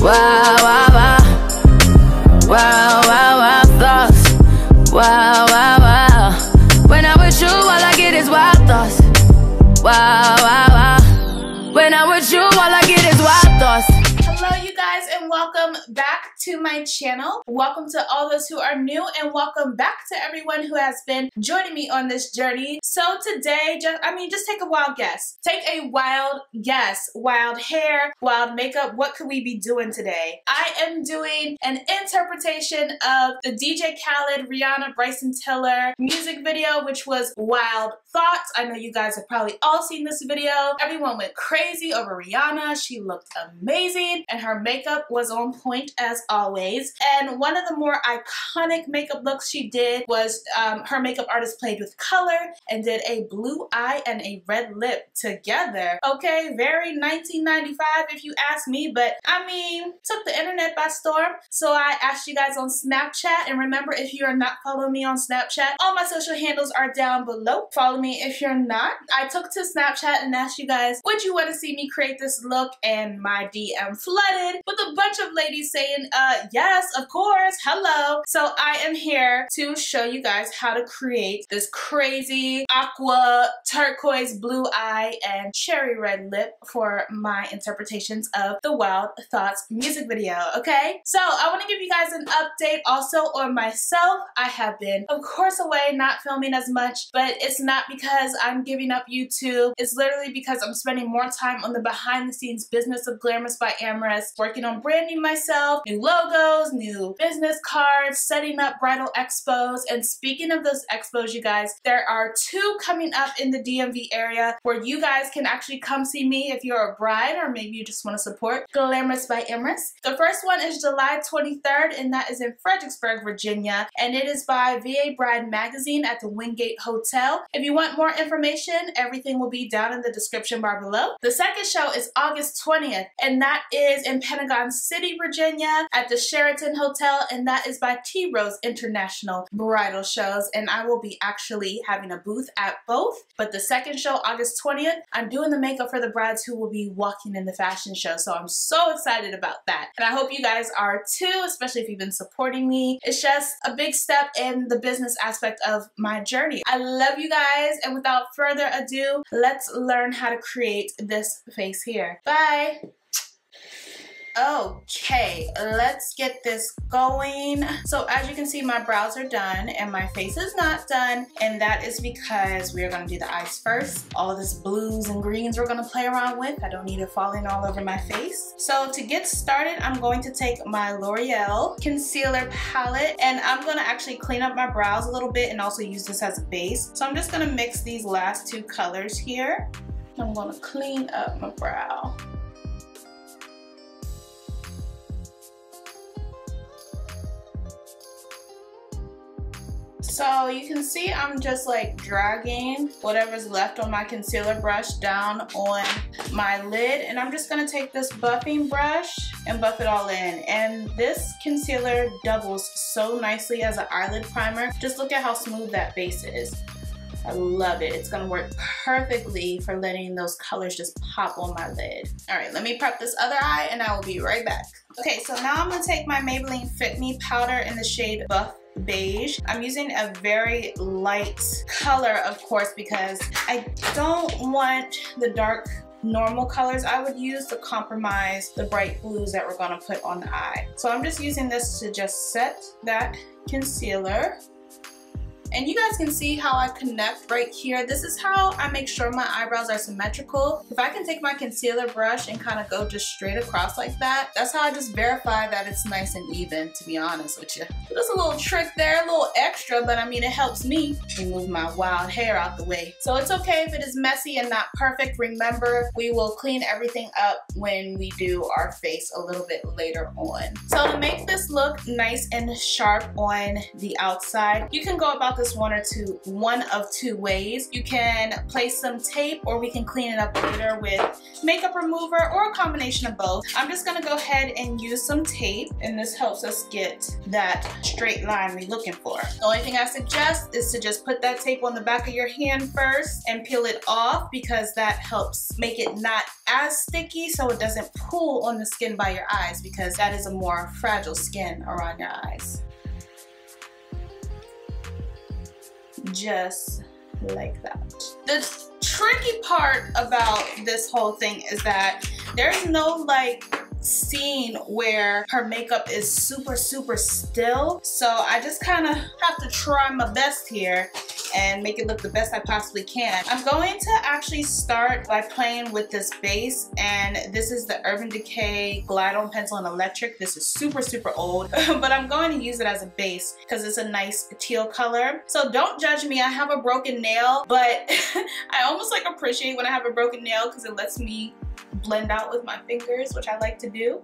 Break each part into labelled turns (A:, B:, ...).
A: Wow, wow, wow. Wow, wow, wow, thoughts. Wow, wow, wow. When I'm with you, all I get is wild thoughts. Wow, wow, wow. When I'm with you, all I get is wild thoughts.
B: Hello you guys, and welcome back to my channel. Welcome to all those who are new, and welcome back to everyone who has been joining me on this journey. So today, just take a wild guess. Take a wild guess. Wild hair, wild makeup. What could we be doing today? I am doing an interpretation of the DJ Khaled, Rihanna, Bryson Tiller music video, which was Wild Thoughts. I know you guys have probably all seen this video. Everyone went crazy over Rihanna. She looked amazing, and her makeup was on point as always. And one of the more iconic makeup looks she did was her makeup artist played with color and did a blue eye and a red lip together. Okay, very 1995 if you ask me, but I mean, took the internet by storm. So I asked you guys on Snapchat, and remember, if you are not following me on Snapchat, all my social handles are down below. Follow me if you're not. I took to Snapchat and asked you guys, would you want to see me create this look? And my DM flooded with a bunch of ladies saying, yes, of course, hello. So I am here to show you guys how to create this crazy aqua, turquoise, blue eye, and cherry red lip for my interpretations of the Wild Thoughts music video, okay? So I want to give you guys an update also on myself. I have been, of course, away, not filming as much, but it's not because I'm giving up YouTube. It's literally because I'm spending more time on the behind the scenes business of Glamorous by Amaris, working on branding myself, new logos, new business cards, setting up bridal expos. And speaking of those expos, you guys, there are two coming up in the DMV area where you guys can actually come see me if you're a bride or maybe you just want to support Glamorous by Amaris. The first one is July 23rd, and that is in Fredericksburg, Virginia, and it is by VA Bride Magazine at the Wingate Hotel. If you want more information, everything will be down in the description bar below. The second show is August 20th, and that is in Pentagon City, Virginia at the Sheraton Hotel, and that is by T Rose International Bridal Shows, and I will be actually having a booth at both. But the second show, August 20th, I'm doing the makeup for the brides who will be walking in the fashion show, so I'm so excited about that. And I hope you guys are too, especially if you've been supporting me. It's just a big step in the business aspect of my journey. I love you guys, and without further ado, let's learn how to create this face here. Bye! Okay, let's get this going. So as you can see, my brows are done and my face is not done, and that is because we are going to do the eyes first. All this blues and greens we're going to play around with. I don't need it falling all over my face. So to get started, I'm going to take my L'Oreal concealer palette, and I'm going to actually clean up my brows a little bit and also use this as a base. So I'm just going to mix these last two colors here. I'm going to clean up my brow. So you can see I'm just like dragging whatever's left on my concealer brush down on my lid, and I'm just gonna take this buffing brush and buff it all in. And this concealer doubles so nicely as an eyelid primer. Just look at how smooth that base is. I love it. It's gonna work perfectly for letting those colors just pop on my lid. All right, let me prep this other eye and I will be right back. Okay, so now I'm gonna take my Maybelline Fit Me powder in the shade Buff Beige. I'm using a very light color, of course, because I don't want the dark normal colors I would use to compromise the bright blues that we're gonna put on the eye. So I'm just using this to just set that concealer. And you guys can see how I connect right here. This is how I make sure my eyebrows are symmetrical. If I can take my concealer brush and kind of go just straight across like that, that's how I just verify that it's nice and even, to be honest with you. So there's a little trick there, a little extra, but I mean, it helps me remove my wild hair out the way. So it's okay if it is messy and not perfect. Remember, we will clean everything up when we do our face a little bit later on. So to make this look nice and sharp on the outside, you can go about this one of two ways. You can place some tape, or we can clean it up later with makeup remover, or a combination of both. I'm just gonna go ahead and use some tape, and this helps us get that straight line we're looking for. The only thing I suggest is to just put that tape on the back of your hand first and peel it off, because that helps make it not as sticky so it doesn't pull on the skin by your eyes, because that is a more fragile skin around your eyes. Just like that. The tricky part about this whole thing is that there's no like scene where her makeup is super still, so I just kind of have to try my best here and make it look the best I possibly can. I'm going to actually start by playing with this base, and this is the Urban Decay Glide On Pencil in Electric. This is super old, but I'm going to use it as a base because it's a nice teal color. So don't judge me, I have a broken nail, but I almost like appreciate when I have a broken nail because it lets me blend out with my fingers, which I like to do.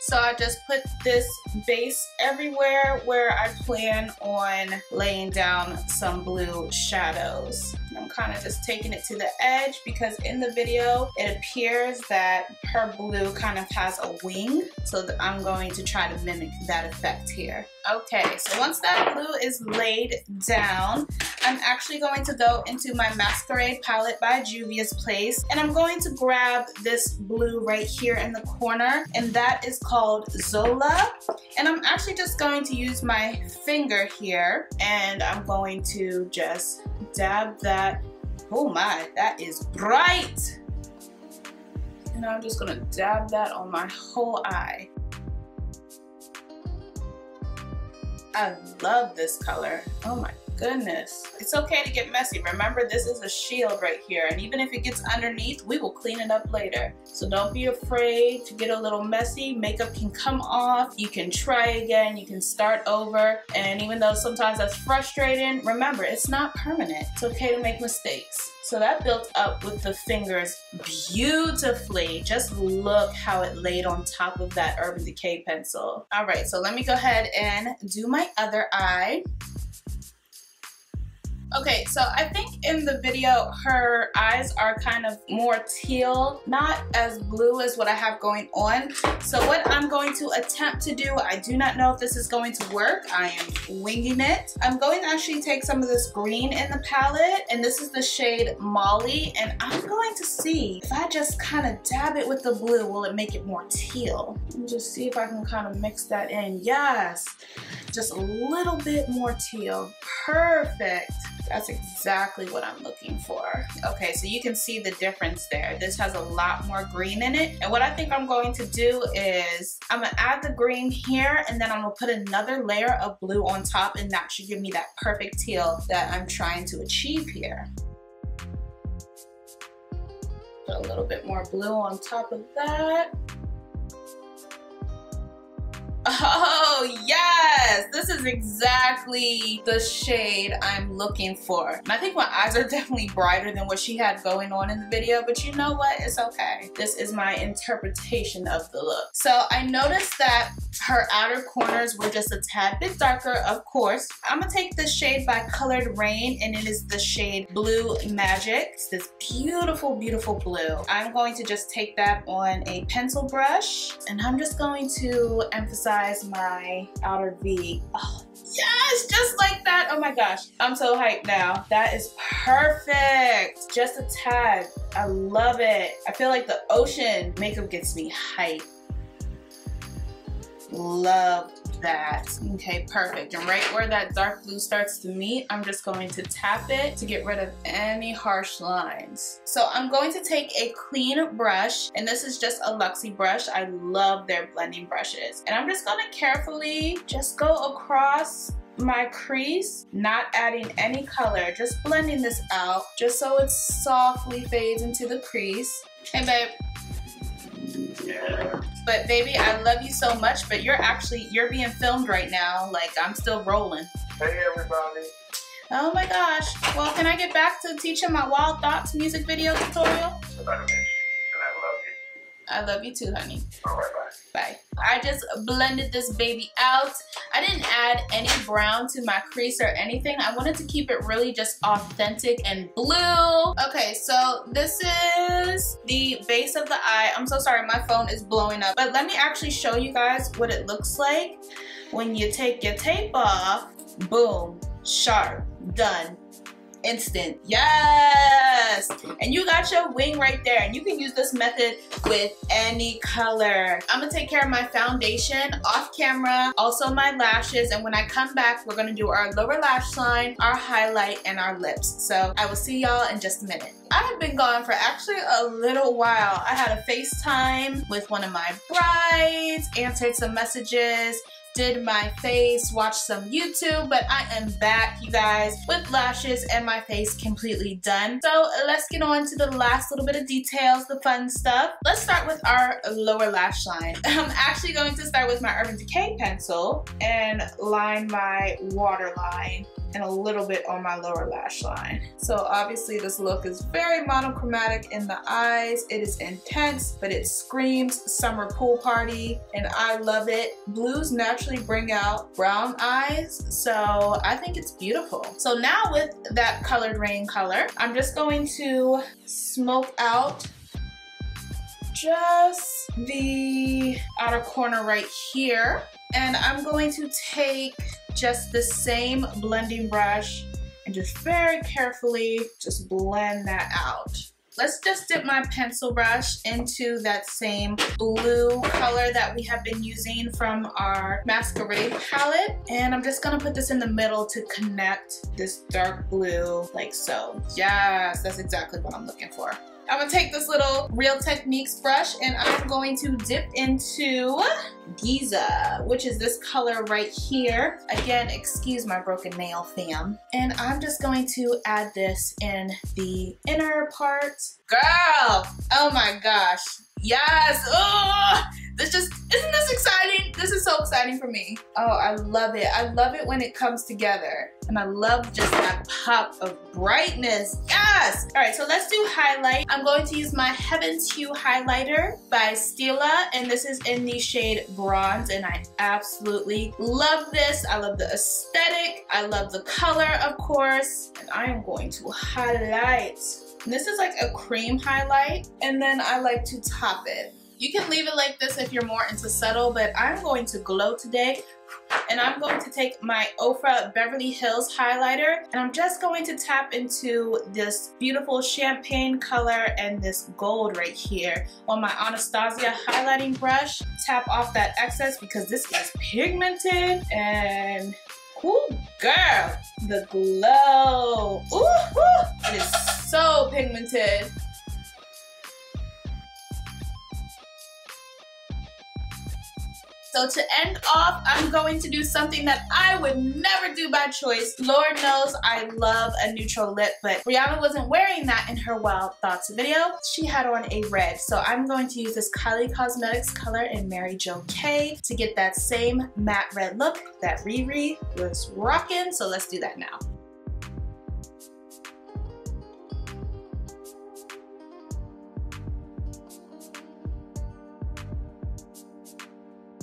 B: So I just put this base everywhere where I plan on laying down some blue shadows. I'm kind of just taking it to the edge because in the video it appears that her blue kind of has a wing, so that I'm going to try to mimic that effect here. Okay, so once that blue is laid down, I'm actually going to go into my Masquerade palette by Juvia's Place, and I'm going to grab this blue right here in the corner, and that is called Zola. And I'm actually just going to use my finger here, and I'm going to just dab that. Oh my, that is bright! And I'm just gonna dab that on my whole eye. I love this color. Oh my goodness. It's okay to get messy. Remember, this is a shield right here, and even if it gets underneath, we will clean it up later. So don't be afraid to get a little messy. Makeup can come off. You can try again. You can start over. And even though sometimes that's frustrating, remember, it's not permanent. It's okay to make mistakes. So that built up with the fingers beautifully. Just look how it laid on top of that Urban Decay pencil. All right, so let me go ahead and do my other eye. Okay, so I think in the video her eyes are kind of more teal, not as blue as what I have going on. So what I'm going to attempt to do, I do not know if this is going to work. I am winging it. I'm going to actually take some of this green in the palette, and this is the shade Molly, and I'm going to see if I just kind of dab it with the blue, will it make it more teal? Let me just see if I can kind of mix that in. Yes, just a little bit more teal. Perfect. That's exactly what I'm looking for. Okay, so you can see the difference there. This has a lot more green in it. And what I think I'm going to do is I'm gonna add the green here, and then I'm gonna put another layer of blue on top, and that should give me that perfect teal that I'm trying to achieve here. Put a little bit more blue on top of that. Oh yes, this is exactly the shade I'm looking for. And I think my eyes are definitely brighter than what she had going on in the video, but you know what, it's okay. This is my interpretation of the look. So I noticed that her outer corners were just a tad bit darker, of course. I'm gonna take this shade by Colored Rain, and it is the shade Blue Magic. It's this beautiful, beautiful blue. I'm going to just take that on a pencil brush, and I'm just going to emphasize my outer V. Oh, yes, just like that. Oh my gosh, I'm so hyped now. That is perfect. Just a tad. I love it. I feel like the ocean makeup gets me hyped. Love that. Okay, perfect. And right where that dark blue starts to meet, I'm just going to tap it to get rid of any harsh lines. So I'm going to take a clean brush, and this is just a Luxie brush. I love their blending brushes. And I'm just going to carefully just go across my crease, not adding any color, just blending this out just so it softly fades into the crease. Hey babe. But baby, I love you so much, but you're being filmed right now. Like, I'm still rolling.
C: Hey everybody.
B: Oh my gosh. Well, can I get back to teaching my Wild Thoughts music video tutorial?
C: And I love you.
B: I love you too, honey.
C: All right, bye.
B: Bye. I just blended this baby out. I didn't add any brown to my crease or anything. I wanted to keep it really just authentic and blue. Okay, so this is the base of the eye. I'm so sorry, my phone is blowing up. But let me actually show you guys what it looks like when you take your tape off. Boom, sharp, done. Instant. Yes, and you got your wing right there, and you can use this method with any color. I'm gonna take care of my foundation off camera, also my lashes, and when I come back we're gonna do our lower lash line, our highlight, and our lips. So I will see y'all in just a minute. I have been gone for actually a little while. I had a FaceTime with one of my brides, answered some messages, did my face, watched some YouTube, but I am back, you guys, with lashes and my face completely done. So let's get on to the last little bit of details, the fun stuff. Let's start with our lower lash line. I'm actually going to start with my Urban Decay pencil and line my waterline and a little bit on my lower lash line. So obviously this look is very monochromatic in the eyes. It is intense, but it screams summer pool party, and I love it. Blues naturally bring out brown eyes, so I think it's beautiful. So now with that colored rain color, I'm just going to smoke out just the outer corner right here. And I'm going to take just the same blending brush and just very carefully just blend that out. Let's just dip my pencil brush into that same blue color that we have been using from our Masquerade palette. And I'm just gonna put this in the middle to connect this dark blue like so. Yes, that's exactly what I'm looking for. I'm gonna take this little Real Techniques brush and I'm going to dip into Giza, which is this color right here. Again, excuse my broken nail, fam. And I'm just going to add this in the inner part. Girl, oh my gosh. Yes, oh, isn't this exciting? This is so exciting for me. Oh, I love it. I love it when it comes together. And I love just that pop of brightness. Yes! All right, so let's do highlight. I'm going to use my Heaven's Hue highlighter by Stila, and this is in the shade Bronze, and I absolutely love this. I love the aesthetic. I love the color, of course, and I am going to highlight. And this is like a cream highlight, and then I like to top it. You can leave it like this if you're more into subtle, but I'm going to glow today. And I'm going to take my Ofra Beverly Hills highlighter, and I'm just going to tap into this beautiful champagne color and this gold right here on my Anastasia highlighting brush. Tap off that excess because this is pigmented, and ooh, girl, the glow. Ooh, ooh, it is so pigmented. So to end off, I'm going to do something that I would never do by choice. Lord knows I love a neutral lip, but Rihanna wasn't wearing that in her Wild Thoughts video. She had on a red. So I'm going to use this Kylie Cosmetics color in Mary Jo K to get that same matte red look that Riri was rocking. So let's do that now.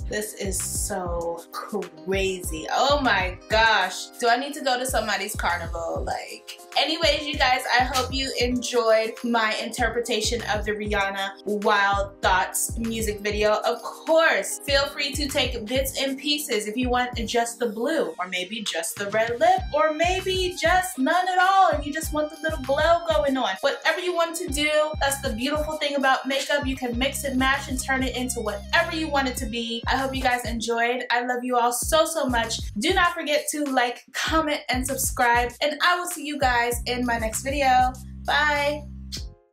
B: This is so crazy. Oh my gosh. Do I need to go to somebody's carnival? Like, anyways, you guys, I hope you enjoyed my interpretation of the Rihanna Wild Thoughts music video. Of course, feel free to take bits and pieces if you want just the blue, or maybe just the red lip, or maybe just none at all and you just want the little glow going on. Whatever you want to do, that's the beautiful thing about makeup. You can mix and match and turn it into whatever you want it to be. I hope you guys enjoyed. I love you all so much. Do not forget to like, comment, and subscribe, and I will see you guys in my next video. Bye.